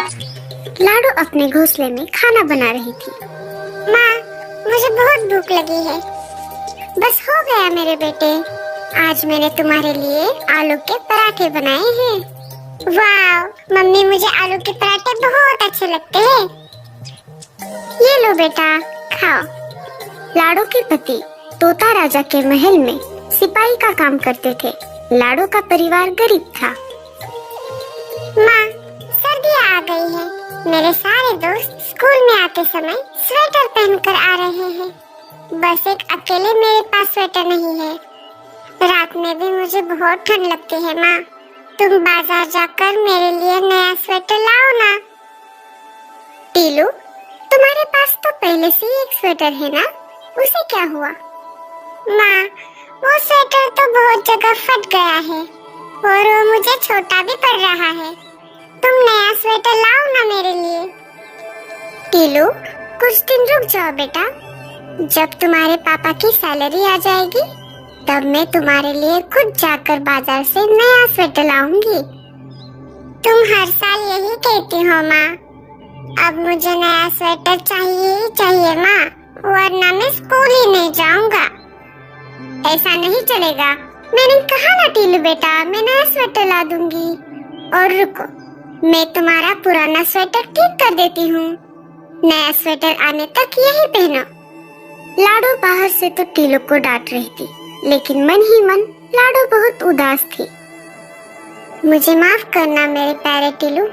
लाडो अपने घोंसले में खाना बना रही थी। माँ, मुझे बहुत भूख लगी है। बस हो गया मेरे बेटे, आज मैंने तुम्हारे लिए आलू के पराठे बनाए हैं। वाह मम्मी, मुझे आलू के पराठे बहुत अच्छे लगते हैं। ये लो बेटा, खाओ। लाडो के पति तोता राजा के महल में सिपाही का काम करते थे। लाडो का परिवार गरीब था। माँ, सर्दियाँ आ गई है। मेरे सारे दोस्त स्कूल में आते समय स्वेटर पहनकर आ रहे हैं। बस एक अकेले मेरे पास स्वेटर नहीं है। रात में भी मुझे बहुत ठंड लगती है। माँ, तुम बाजार जाकर मेरे लिए नया स्वेटर लाओ ना। टीलू, तुम्हारे पास तो पहले से ही एक स्वेटर है ना, उसे क्या हुआ? माँ, वो स्वेटर तो बहुत जगह फट गया है और वो मुझे छोटा भी पड़ रहा है। तुम नया स्वेटर लाओ ना मेरे लिए। टीलू, कुछ दिन रुक जाओ बेटा। जब तुम्हारे पापा की सैलरी आ जाएगी तब मैं तुम्हारे लिए खुद जाकर बाजार से नया स्वेटर लाऊंगी। तुम हर साल यही कहती हो माँ। अब मुझे नया स्वेटर चाहिए ही चाहिए माँ, वरना मैं स्कूल ही नहीं जाऊंगा। ऐसा नहीं चलेगा। मैंने कहा ना टीलू बेटा, मैं नया स्वेटर ला दूंगी। और रुको, मैं तुम्हारा पुराना स्वेटर ठीक कर देती हूँ। नया स्वेटर आने तक यही पहनो। लाडो बाहर से तो टीलू को डांट रही थी, लेकिन मन ही मन लाडो बहुत उदास थी। मुझे माफ करना मेरे प्यारे टीलू,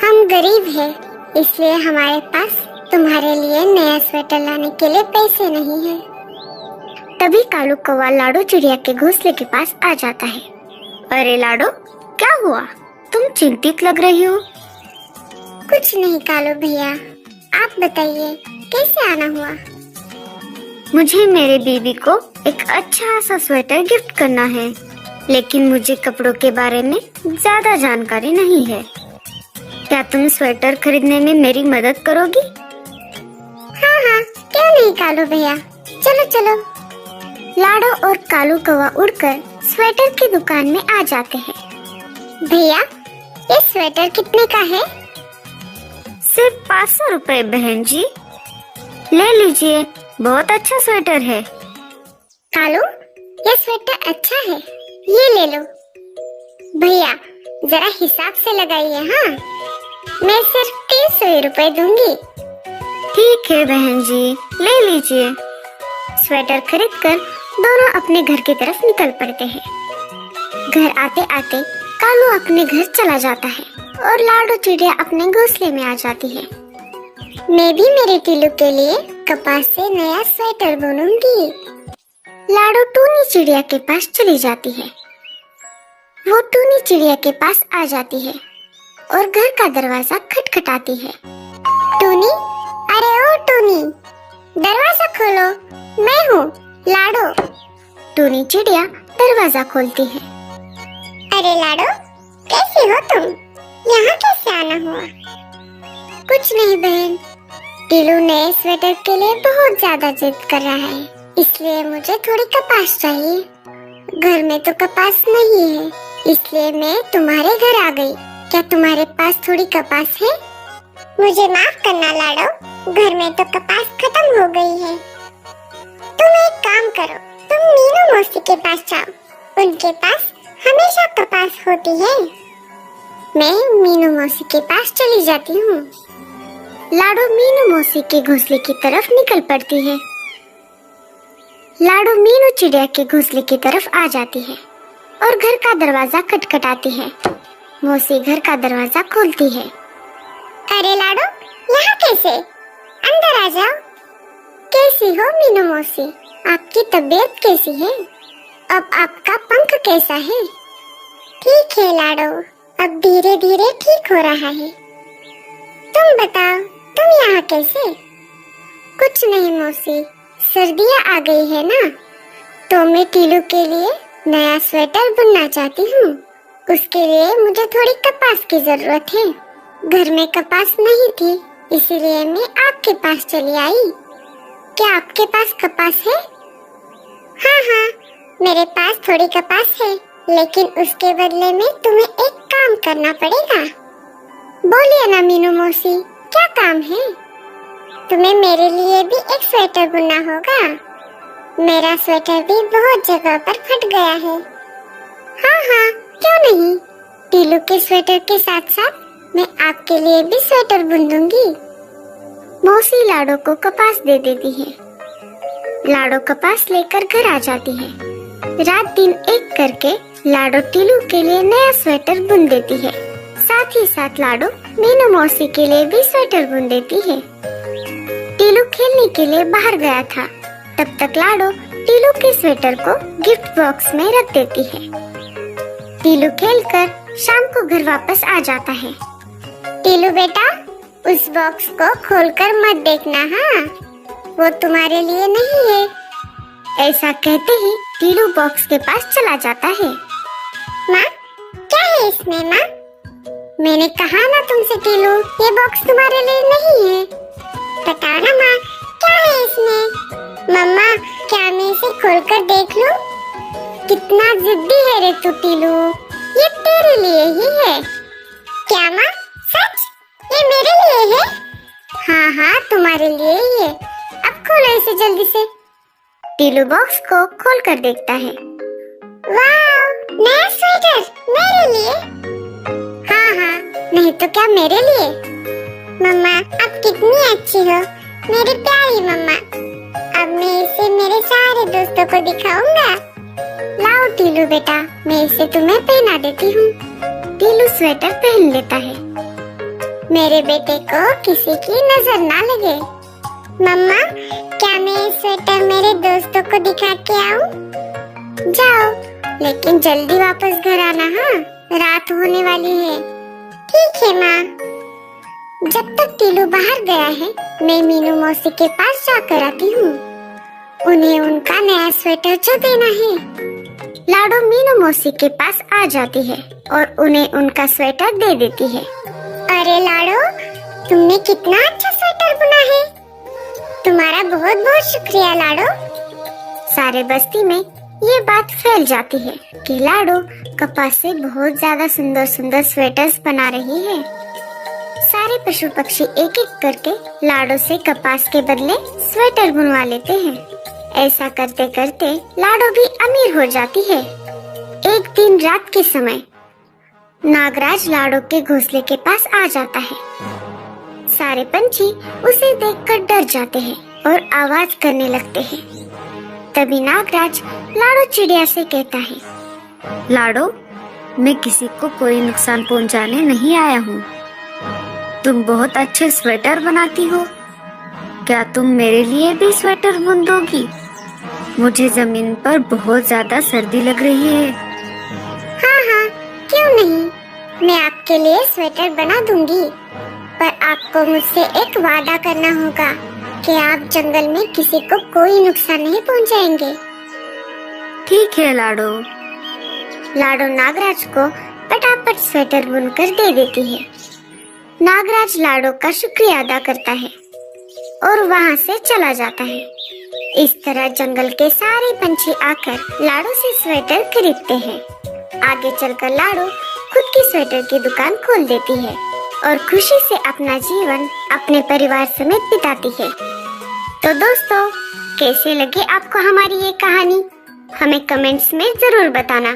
हम गरीब हैं, इसलिए हमारे पास तुम्हारे लिए नया स्वेटर लाने के लिए पैसे नहीं है। तभी कालू कौवा लाडो चिड़िया के घोंसले के पास आ जाता है। अरे लाडो, क्या हुआ? तुम चिंतित लग रही हो। कुछ नहीं कालू भैया, आप बताइए कैसे आना हुआ? मुझे मेरे बीवी को एक अच्छा सा स्वेटर गिफ्ट करना है, लेकिन मुझे कपड़ों के बारे में ज्यादा जानकारी नहीं है। क्या तुम स्वेटर खरीदने में मेरी मदद करोगी? हाँ हाँ, क्यों नहीं कालू भैया, चलो चलो। लाडो और कालू कौवा उड़कर स्वेटर की दुकान में आ जाते हैं। भैया, ये स्वेटर कितने का है? सिर्फ 500 रुपए बहन जी। ले लीजिए, बहुत अच्छा स्वेटर है। कालू, ये स्वेटर अच्छा है, ये ले लो। भैया, जरा हिसाब से लगाइए। हाँ, मैं सिर्फ 300 रुपए दूंगी। ठीक है बहन जी, ले लीजिए। स्वेटर खरीदकर दोनों अपने घर की तरफ निकल पड़ते हैं। घर आते आते कालू अपने घर चला जाता है और लाडो चिड़िया अपने घोंसले में आ जाती है। मैं भी मेरे टीलू के लिए कपास से नया स्वेटर बुनूंगी। लाडो टूनी चिड़िया के पास चली जाती है। वो टूनी चिड़िया के पास आ जाती है और घर का दरवाजा खटखटाती है। टूनी, अरे ओ टूनी, दरवाजा खोलो, मैं हूँ लाडो। टूनी चिड़िया दरवाजा खोलती है। अरे लाडो, कैसी हो तुम? यहाँ कैसे आना हुआ? कुछ नहीं बहन, टीलू नए स्वेटर के लिए बहुत ज्यादा जिद कर रहा है, इसलिए मुझे थोड़ी कपास चाहिए। घर में तो कपास नहीं है, इसलिए मैं तुम्हारे घर आ गई। क्या तुम्हारे पास थोड़ी कपास है? मुझे माफ करना लाडो, घर में तो कपास खत्म हो गई है। तुम एक काम करो, तुम मीनू मौसी के पास जाओ, उनके पास हमेशा कपास होती है। मैं मीनू मौसी के पास चली जाती हूँ। लाडो मीनू मौसी के घोंसले की तरफ निकल पड़ती है। लाडो मीनू चिड़िया के घोंसले की तरफ आ जाती है और घर का दरवाजा खटखटाती है। मौसी घर का दरवाजा खोलती है। अरे लाडो, यहाँ कैसे? अंदर आ जाओ। कैसी हो मीनू मौसी? आपकी तबीयत कैसी है? अब आपका पंख कैसा है? ठीक है लाडो, अब धीरे धीरे ठीक हो रहा है। तुम बताओ, तुम यहाँ कैसे? कुछ नहीं मौसी, सर्दियाँ आ गई है ना, तो मैं टीलू के लिए नया स्वेटर बुनना चाहती हूँ। उसके लिए मुझे थोड़ी कपास की जरूरत है। घर में कपास नहीं थी, इसीलिए मैं आपके पास चली आई। क्या आपके पास कपास है? हाँ हाँ, मेरे पास थोड़ी कपास है, लेकिन उसके बदले में तुम्हें एक काम करना पड़ेगा। बोलिए ना मीनू मौसी, क्या काम है? तुम्हें मेरे लिए भी एक स्वेटर बुनना होगा। मेरा स्वेटर भी बहुत जगह पर फट गया है। हाँ हाँ, क्यों नहीं। टीलू के स्वेटर के साथ साथ मैं आपके लिए भी स्वेटर बुन दूंगी। मौसी लाडो को कपास दे देती है। लाडो कपास लेकर घर आ जाती है। रात दिन एक करके लाडो टीलू के लिए नया स्वेटर बुन देती है। साथ ही साथ लाडो मीनू मौसी के लिए भी स्वेटर बुन देती है। टीलू खेलने के लिए बाहर गया था, तब तक लाडो टीलू के स्वेटर को गिफ्ट बॉक्स में रख देती है। टीलू खेलकर शाम को घर वापस आ जाता है। टीलू बेटा, उस बॉक्स को खोलकर मत देखना, हाँ, वो तुम्हारे लिए नहीं है। ऐसा कहते ही टीलू बॉक्स के पास चला जाता है। माँ, क्या है इसमें माँ? मैंने कहा ना तुमसे टीलू, ये बॉक्स तुम्हारे लिए नहीं है। बताओ ना माँ, क्या है इसमें? मम्मा, क्या मैं इसे खोलकर देख लूं? कितना जिद्दी है रे तू टीलू, ये तेरे लिए ही है। क्या माँ, सच? ये मेरे लिए है? हाँ हाँ, तुम्हारे लिए ही है। अब खोलो इसे जल्दी से। टीलू बॉक्स को खोल कर देखता है। वाह, नया स्वेटर मेरे लिए? हाँ हाँ, नहीं तो क्या मेरे लिए। मम्मा, आप कितनी अच्छी हो, मेरी प्यारी मम्मा। अब मैं इसे मेरे सारे दोस्तों को दिखाऊंगा। लाओ टीलू बेटा, मैं इसे तुम्हें पहना देती हूँ। टीलू स्वेटर पहन लेता है। मेरे बेटे को किसी की नजर ना लगे। मम्मा, क्या मैं ये स्वेटर मेरे दोस्तों को दिखा के आऊं? जाओ, लेकिन जल्दी वापस घर आना, हाँ, रात होने वाली है। ठीक है माँ। जब तक टीलू बाहर गया है, मैं मीनू मौसी के पास जाकर आती हूँ। उन्हें उनका नया स्वेटर जो देना है। लाडो मीनू मौसी के पास आ जाती है और उन्हें उनका स्वेटर दे देती है। अरे लाडो, तुमने कितना अच्छा स्वेटर बुना है। तुम्हारा बहुत बहुत शुक्रिया लाडो। सारे बस्ती में ये बात फैल जाती है कि लाडो कपास से बहुत ज्यादा सुंदर सुंदर स्वेटर्स बना रही है। सारे पशु पक्षी एक एक करके लाडो से कपास के बदले स्वेटर बुनवा लेते हैं। ऐसा करते करते लाडो भी अमीर हो जाती है। एक दिन रात के समय नागराज लाडो के घोंसले के पास आ जाता है। सारे पंछी उसे देखकर डर जाते हैं और आवाज करने लगते हैं। तभी नागराज लाडो चिड़िया से कहता है, लाडो, मैं किसी को कोई नुकसान पहुंचाने नहीं आया हूँ। तुम बहुत अच्छे स्वेटर बनाती हो, क्या तुम मेरे लिए भी स्वेटर बुन दोगी? मुझे जमीन पर बहुत ज्यादा सर्दी लग रही है। हाँ हाँ, क्यों नहीं, मैं आपके लिए स्वेटर बना दूंगी, पर आपको मुझसे एक वादा करना होगा कि आप जंगल में किसी को कोई नुकसान नहीं पहुंचाएंगे। ठीक है लाडो। लाडो नागराज को फटाफट स्वेटर बुनकर दे देती है। नागराज लाडो का शुक्रिया अदा करता है और वहाँ से चला जाता है। इस तरह जंगल के सारे पंछी आकर लाडो से स्वेटर खरीदते हैं। आगे चलकर लाडो खुद की स्वेटर की दुकान खोल देती है और खुशी से अपना जीवन अपने परिवार समेत बिताती है। तो दोस्तों, कैसे लगे आपको हमारी ये कहानी? हमें कमेंट्स में जरूर बताना।